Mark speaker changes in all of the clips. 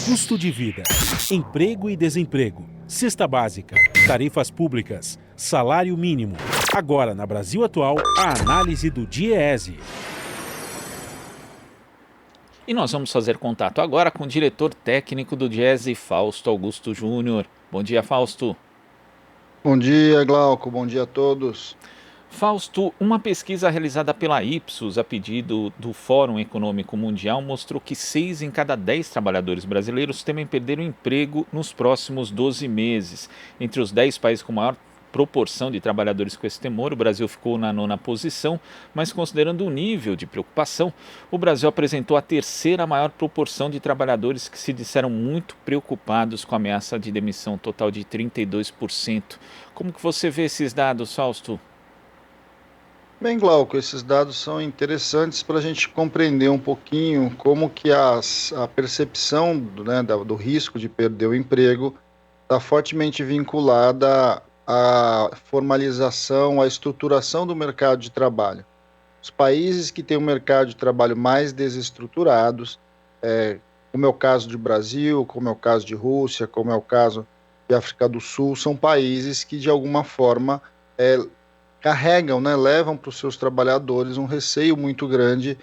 Speaker 1: Custo de vida, emprego e desemprego, cesta básica, tarifas públicas, salário mínimo. Agora, na Brasil Atual, a análise do DIEESE.
Speaker 2: E nós vamos fazer contato agora com o diretor técnico do DIEESE, Fausto Augusto Júnior. Bom dia, Fausto.
Speaker 3: Bom dia, Glauco. Bom dia a todos.
Speaker 2: Fausto, uma pesquisa realizada pela Ipsos a pedido do Fórum Econômico Mundial mostrou que 6 em cada 10 trabalhadores brasileiros temem perder o emprego nos próximos 12 meses. Entre os 10 países com maior proporção de trabalhadores com esse temor, o Brasil ficou na 9ª posição, mas considerando o nível de preocupação, o Brasil apresentou a 3ª maior proporção de trabalhadores que se disseram muito preocupados com a ameaça de demissão total de 32%. Como que você vê esses dados, Fausto?
Speaker 3: Bem, Glauco, esses dados são interessantes para a gente compreender um pouquinho como que a percepção do risco de perder o emprego está fortemente vinculada à formalização, à estruturação do mercado de trabalho. Os países que têm um mercado de trabalho mais desestruturados, como é o caso do Brasil, como é o caso de Rússia, como é o caso de África do Sul, são países que de alguma forma carregam, levam para os seus trabalhadores um receio muito grande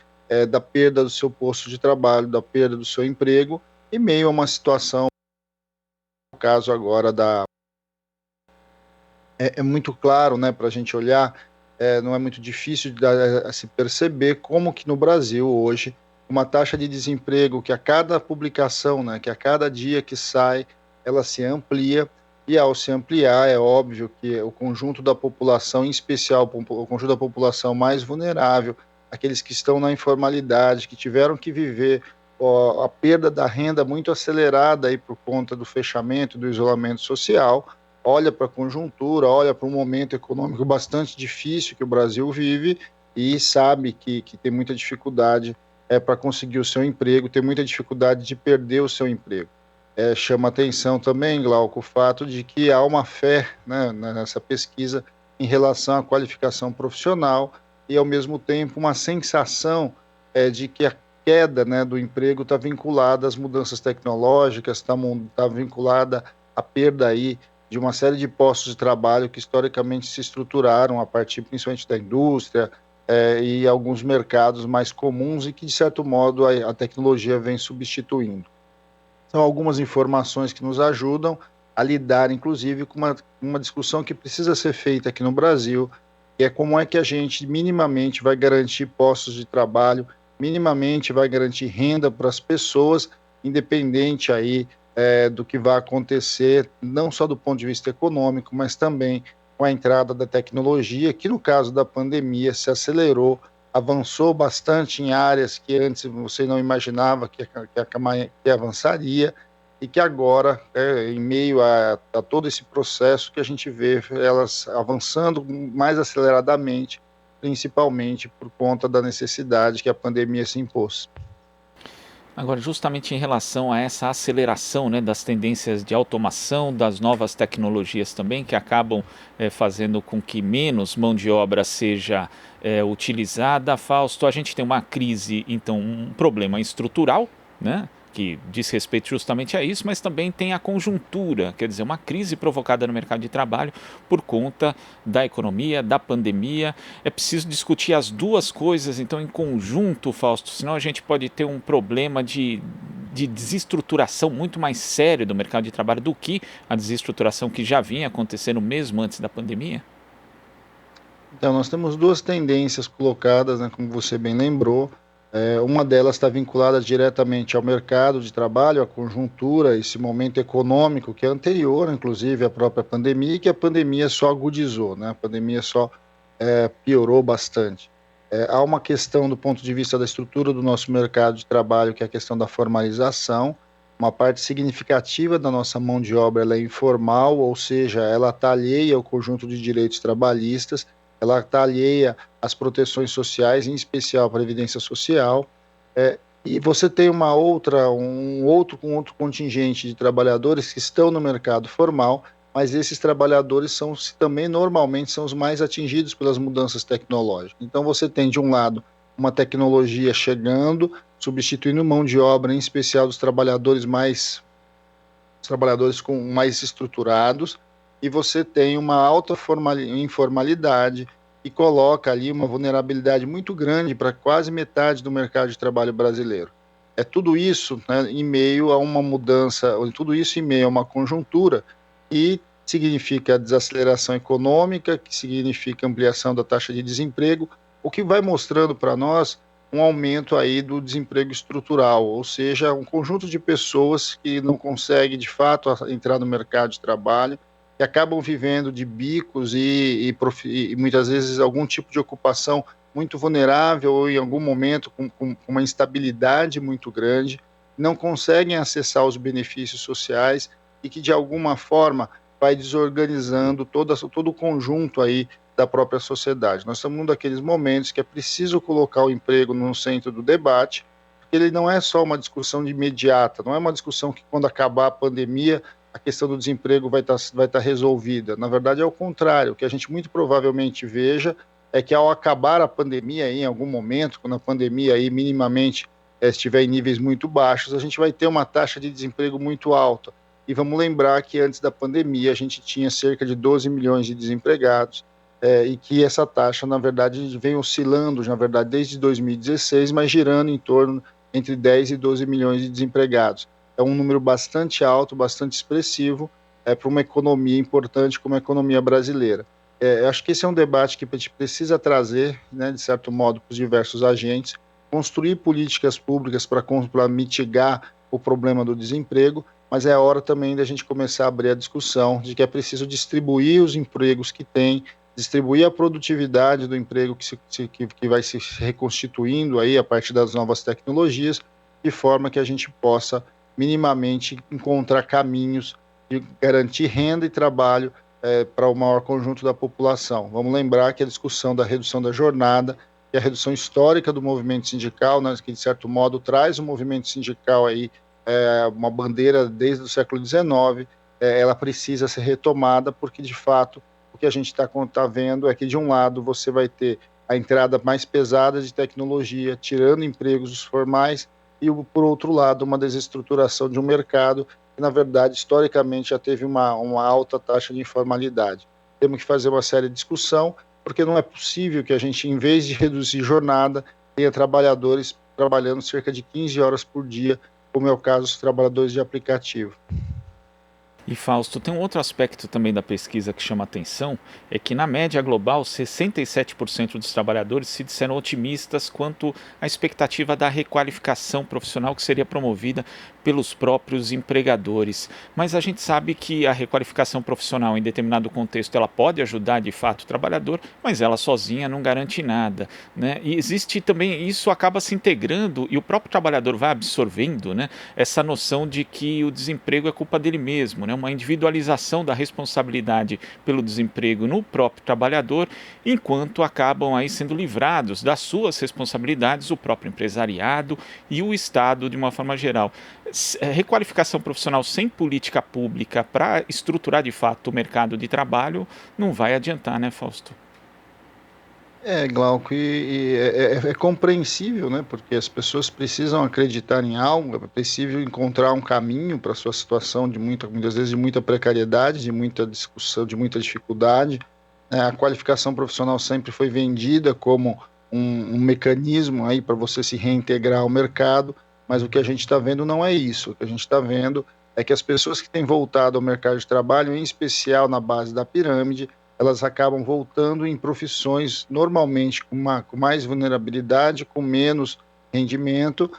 Speaker 3: da perda do seu posto de trabalho, da perda do seu emprego, em meio a uma situação, no caso agora é muito claro, para a gente olhar, não é muito difícil de se perceber como que no Brasil hoje, uma taxa de desemprego que a cada publicação, que a cada dia que sai, ela se amplia. E ao se ampliar, é óbvio que o conjunto da população, em especial o conjunto da população mais vulnerável, aqueles que estão na informalidade, que tiveram que viver a perda da renda muito acelerada aí por conta do fechamento, do isolamento social, olha para a conjuntura, olha para um momento econômico bastante difícil que o Brasil vive e sabe que tem muita dificuldade para conseguir o seu emprego, tem muita dificuldade de perder o seu emprego. Chama atenção também, Glauco, o fato de que há uma fé nessa pesquisa em relação à qualificação profissional e, ao mesmo tempo, uma sensação de que a queda do emprego está vinculada às mudanças tecnológicas, está vinculada à perda aí de uma série de postos de trabalho que historicamente se estruturaram a partir principalmente da indústria e alguns mercados mais comuns e que, de certo modo, a tecnologia vem substituindo. São algumas informações que nos ajudam a lidar, inclusive, com uma discussão que precisa ser feita aqui no Brasil, que é como é que a gente minimamente vai garantir postos de trabalho, minimamente vai garantir renda para as pessoas, independente aí do que vai acontecer, não só do ponto de vista econômico, mas também com a entrada da tecnologia, que no caso da pandemia se acelerou, avançou bastante em áreas que antes você não imaginava que avançaria e que agora, em meio a todo esse processo que a gente vê elas avançando mais aceleradamente, principalmente por conta da necessidade que a pandemia se impôs.
Speaker 2: Agora, justamente em relação a essa aceleração das tendências de automação, das novas tecnologias também, que acabam fazendo com que menos mão de obra seja utilizada, Fausto, a gente tem uma crise, então, um problema estrutural, que diz respeito justamente a isso, mas também tem a conjuntura, quer dizer, uma crise provocada no mercado de trabalho por conta da economia, da pandemia. É preciso discutir as duas coisas, então, em conjunto, Fausto, senão a gente pode ter um problema de desestruturação muito mais sério do mercado de trabalho do que a desestruturação que já vinha acontecendo mesmo antes da pandemia.
Speaker 3: Então, nós temos duas tendências colocadas, como você bem lembrou. Uma delas está vinculada diretamente ao mercado de trabalho, à conjuntura, esse momento econômico que é anterior, inclusive, à própria pandemia, e que a pandemia só agudizou, a pandemia só piorou bastante. Há uma questão do ponto de vista da estrutura do nosso mercado de trabalho, que é a questão da formalização. Uma parte significativa da nossa mão de obra ela é informal, ou seja, ela está alheia ao conjunto de direitos trabalhistas, ela está alheia às proteções sociais, em especial a Previdência Social, e você tem um outro contingente de trabalhadores que estão no mercado formal, mas esses trabalhadores também normalmente são os mais atingidos pelas mudanças tecnológicas. Então você tem, de um lado, uma tecnologia chegando, substituindo mão de obra, em especial dos trabalhadores mais estruturados, e você tem uma alta informalidade e coloca ali uma vulnerabilidade muito grande para quase metade do mercado de trabalho brasileiro. É tudo isso, né, em meio a uma mudança, tudo isso em meio a uma conjuntura que significa desaceleração econômica, que significa ampliação da taxa de desemprego, o que vai mostrando para nós um aumento aí do desemprego estrutural, ou seja, um conjunto de pessoas que não conseguem de fato entrar no mercado de trabalho, que acabam vivendo de bicos e muitas vezes algum tipo de ocupação muito vulnerável ou em algum momento com uma instabilidade muito grande, não conseguem acessar os benefícios sociais e que de alguma forma vai desorganizando todo o conjunto aí da própria sociedade. Nós estamos num daqueles momentos que é preciso colocar o emprego no centro do debate, porque ele não é só uma discussão de imediata, não é uma discussão que quando acabar a pandemia a questão do desemprego vai estar resolvida. Na verdade é o contrário, o que a gente muito provavelmente veja é que ao acabar a pandemia aí, em algum momento, quando a pandemia aí minimamente estiver em níveis muito baixos, a gente vai ter uma taxa de desemprego muito alta. E vamos lembrar que antes da pandemia a gente tinha cerca de 12 milhões de desempregados, e que essa taxa, na verdade, vem oscilando, na verdade, desde 2016, mas girando em torno entre 10 e 12 milhões de desempregados. É um número bastante alto, bastante expressivo, para uma economia importante como a economia brasileira. Eu acho que esse é um debate que a gente precisa trazer, né, de certo modo, para os diversos agentes, construir políticas públicas para mitigar o problema do desemprego, mas é hora também da gente começar a abrir a discussão de que é preciso distribuir os empregos que tem, distribuir a produtividade do emprego que vai se reconstituindo aí a partir das novas tecnologias, de forma que a gente possa minimamente encontrar caminhos de garantir renda e trabalho para o maior conjunto da população. Vamos lembrar que a discussão da redução da jornada, que é a redução histórica do movimento sindical, né, que de certo modo traz o movimento sindical aí uma bandeira desde o século XIX, ela precisa ser retomada, porque de fato o que a gente está vendo é que de um lado você vai ter a entrada mais pesada de tecnologia, tirando empregos dos formais, e por outro lado uma desestruturação de um mercado que na verdade historicamente já teve uma alta taxa de informalidade. Temos que fazer uma séria discussão, porque não é possível que a gente, em vez de reduzir jornada, tenha trabalhadores trabalhando cerca de 15 horas por dia, como é o caso dos trabalhadores de aplicativo.
Speaker 2: E Fausto, tem um outro aspecto também da pesquisa que chama atenção, é que na média global 67% dos trabalhadores se disseram otimistas quanto à expectativa da requalificação profissional que seria promovida pelos próprios empregadores. Mas a gente sabe que a requalificação profissional em determinado contexto ela pode ajudar de fato o trabalhador, mas ela sozinha não garante nada, né? E existe também, isso acaba se integrando e o próprio trabalhador vai absorvendo, né, essa noção de que o desemprego é culpa dele mesmo, né? Uma individualização da responsabilidade pelo desemprego no próprio trabalhador, enquanto acabam aí sendo livrados das suas responsabilidades o próprio empresariado e o Estado de uma forma geral. Requalificação profissional sem política pública para estruturar de fato o mercado de trabalho não vai adiantar, né, Fausto?
Speaker 3: Glauco, é compreensível, né? Porque as pessoas precisam acreditar em algo, é preciso encontrar um caminho para a sua situação muitas vezes de muita precariedade, de muita discussão, de muita dificuldade. A qualificação profissional sempre foi vendida como um mecanismo aí para você se reintegrar ao mercado, mas o que a gente está vendo não é isso. O que a gente está vendo é que as pessoas que têm voltado ao mercado de trabalho, em especial na base da pirâmide, elas acabam voltando em profissões normalmente com mais vulnerabilidade, com menos rendimento,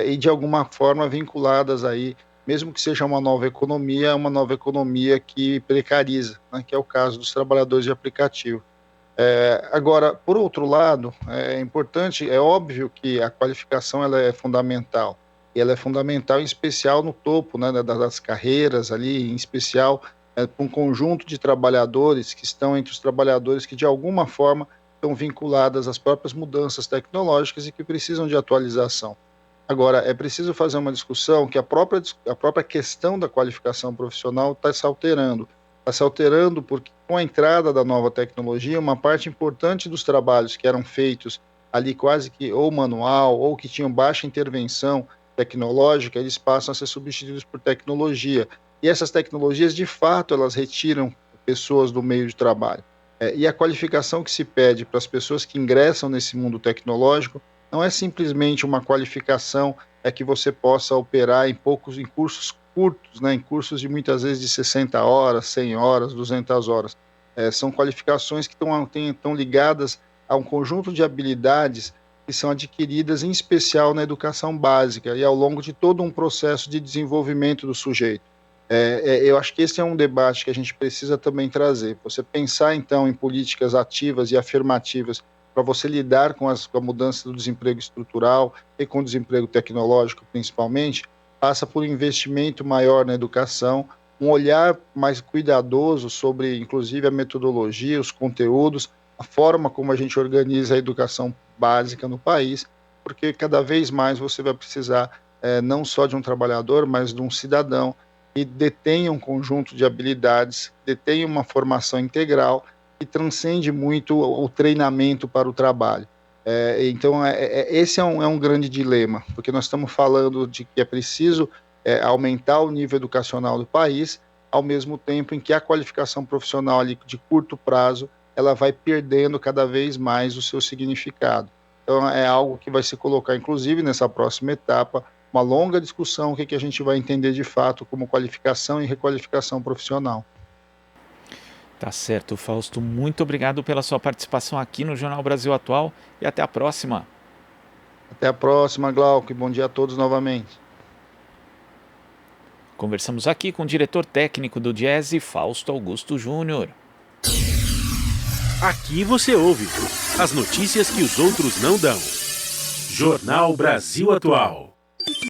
Speaker 3: e de alguma forma vinculadas aí, mesmo que seja uma nova economia que precariza, né, que é o caso dos trabalhadores de aplicativo. Agora, por outro lado, é importante, é óbvio que a qualificação ela é fundamental, e ela é fundamental em especial no topo, né, das carreiras ali, em especial para um conjunto de trabalhadores que estão entre os trabalhadores que de alguma forma estão vinculadas às próprias mudanças tecnológicas e que precisam de atualização. Agora, é preciso fazer uma discussão que a própria questão da qualificação profissional está se alterando. Está se alterando porque com a entrada da nova tecnologia, uma parte importante dos trabalhos que eram feitos ali quase que ou manual, ou que tinham baixa intervenção tecnológica, eles passam a ser substituídos por tecnologia. E essas tecnologias, de fato, elas retiram pessoas do meio de trabalho. E a qualificação que se pede para as pessoas que ingressam nesse mundo tecnológico não é simplesmente uma qualificação que você possa operar em cursos curtos, né, em cursos de muitas vezes de 60 horas, 100 horas, 200 horas. São qualificações que estão ligadas a um conjunto de habilidades que são adquiridas em especial na educação básica e ao longo de todo um processo de desenvolvimento do sujeito. Eu acho que esse é um debate que a gente precisa também trazer. Você pensar, então, em políticas ativas e afirmativas para você lidar com a mudança do desemprego estrutural e com o desemprego tecnológico, principalmente, passa por um investimento maior na educação, um olhar mais cuidadoso sobre, inclusive, a metodologia, os conteúdos, a forma como a gente organiza a educação básica no país, porque cada vez mais você vai precisar não só de um trabalhador, mas de um cidadão que detenha um conjunto de habilidades, detenha uma formação integral e transcende muito o treinamento para o trabalho. Então, esse é um grande dilema, porque nós estamos falando de que é preciso aumentar o nível educacional do país, ao mesmo tempo em que a qualificação profissional ali de curto prazo, ela vai perdendo cada vez mais o seu significado. Então, é algo que vai se colocar, inclusive, nessa próxima etapa, uma longa discussão, o que a gente vai entender de fato como qualificação e requalificação profissional.
Speaker 2: Tá certo, Fausto. Muito obrigado pela sua participação aqui no Jornal Brasil Atual e até a próxima.
Speaker 3: Até a próxima, Glauco, e bom dia a todos novamente.
Speaker 2: Conversamos aqui com o diretor técnico do Diese, Fausto Augusto Júnior.
Speaker 1: Aqui você ouve as notícias que os outros não dão. Jornal Brasil Atual.